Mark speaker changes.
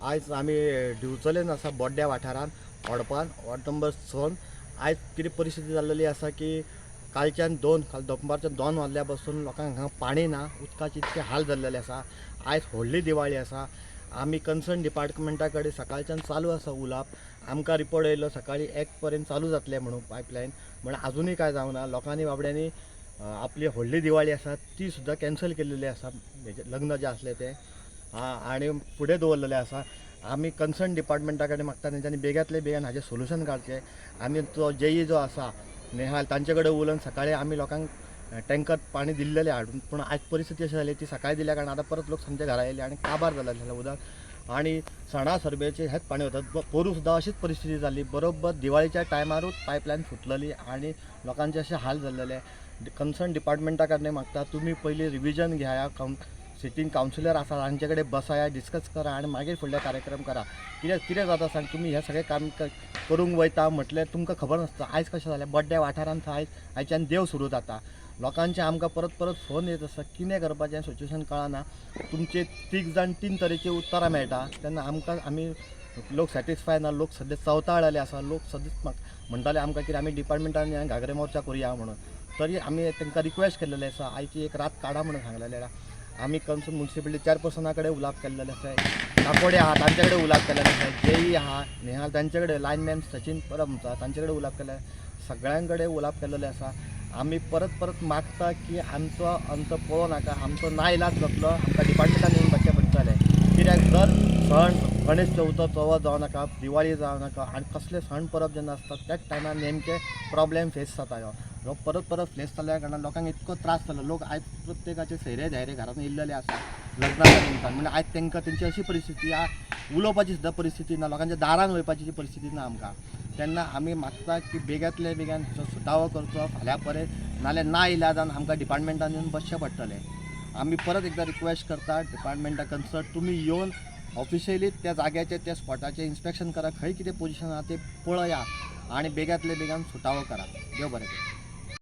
Speaker 1: आयज आमी दिवचलेन आसा बोड्ड्या वाठारान ओडपान वॉर्ड नंबर 6 आयज कितें परिस्थिती जाल्लेली आसा की काल दनपारच्या 2 वाजल्या पासून लोकांक हांगा पाणी ना, उदकाचे इतके हाल जाल्लेले आसा। आयज व्हडली दिवाळी आसा। आमी कन्सर्न डिपार्टमेंटा कडेन सकाळच्यान चालू आसा उलोवप। आमकां रिपोर्ट येयलो सकाळी 1 पर्यंत चालू जातले म्हणून पायपलायन, पण अजूनही काय जावना। लोकांनी बाबड्यांनी आपली व्हडली दिवाळी आसा ती सुद्दां कॅन्सल केल्लेली आसा, लग्न जे आसले ते आणि फुडें दवरलेले आसा। आमी कन्सर्न डिपार्टमेंटा कडेन मागता तेंच्यांनी बेगांतले बेगीन हाजें सोल्युशन काडचें। आमी तो जेई जो आसा नेहाल तांचे कडेन उलोवन सकाळी आमी लोकांक टँकर पाणी दिल्लेले हाडून, पूण आज परिस्थिती अशी जाली ती सकाळी दिल्या कारण आतां परत लोक सांजे घरा येयले आणि काबार जालें उदक आणि सणा सरबेचे हेच पाणी वतात। पोरू सुद्दां अशीच परिस्थिती जाली, बरोबर दिवाळीच्या टायमारूच पायपलायन फुटलेली आणि लोकांचे असे हाल झालेले। कन्सर्न डिपार्टमेंटा कडेन मागता तुम्ही पयलीं रिविजन घेया, सिटींग कावन्सिलर आसा तांचे कडेन बसाया, डिस्कस करा आणि मागीर फुडले कार्यक्रम करा। कितें जाता सांग, तुम्ही हे सगळे काम करूंक वयता म्हटल्यार तुमकां खबर नासता। आयज कशें जालें, बड्ड्या वाठारांत आयच्यान देव सुरू जाता। लोकांचे आमकां परत फोन येत आसा, कितें करपाचें सिच्युएशन कळना। तुमचे 3 जाण 3 तरेची उतरां मेळटा तेन्ना आमी लोक सॅटिस्फाय ना। लोक सद्या चवताळलेले आसा। लोक सद्या म्हणटाले आमकां की आमी डिपार्टमेंटान घागरे मोर्चा करुया म्हणून, तरी आमी तांकां रिक्वेस्ट केल्लेले आसा आयची एक रात काडा म्हणून सांगलेले आसा। आमी कन्सर्न म्युनिसिपालिटी चेअरपर्सना कडेन उलोवप केल्लेलें आसा, काकोडे आहा तांचे कडेन उलोवप केल्लेलें आसा, जेई आहा नेहाल तांचे कडेन, लायनमॅन सचिन परब आसा तांचे कडेन उलोवप केल्लें, सगळ्यां कडेन उलोवप केल्लेलें आसा। आमी परत मागता की आमचो अंत पळोवं नाका, आमचो नाइलाज जातलो, आमकां डिपार्टमेंटान येवन बसचें पडटलें। कित्याक दर सण गणेश चवथ जावं नाका, दिवाळी जावं नाका आनी कसले सण परब जेन्ना आसता त्याच टायमार नेमके प्रॉब्लेम फेस जाता। ह्यो परत फेस जाल्ल्या कारणान लोकांक इतको त्रास जालो। लोक आयज प्रत्येकाचे सैरे धैर्य घरांत येयल्लेले आसा लग्नाच्या निमतान, म्हणजे आयज तांकां तेंची अशी परिस्थिती उलोवपाची सुद्दां परिस्थिती ना, लोकांच्या दारान वयपाची परिस्थिती ना आमकां। तेन्ना आमी मागता की बेगांतले बेगीन हाचो सुटावो करचो फाल्यां पर्यंत, नाल्यार ना इलाजान आमकां डिपार्टमेंटान येवन बसचें पडटलें। आमी परत एकदां रिक्वेस्ट करता डिपार्टमेंटा कन्सर्न, तुमी येवन ऑफिशियली त्या जाग्याचे त्या स्पॉटाचे इन्स्पेक्शन करा, खंय कितें पोजिशन आहा तें पळया आणि बेगांतले बेगान सुटावो करा। देव बरें करूं।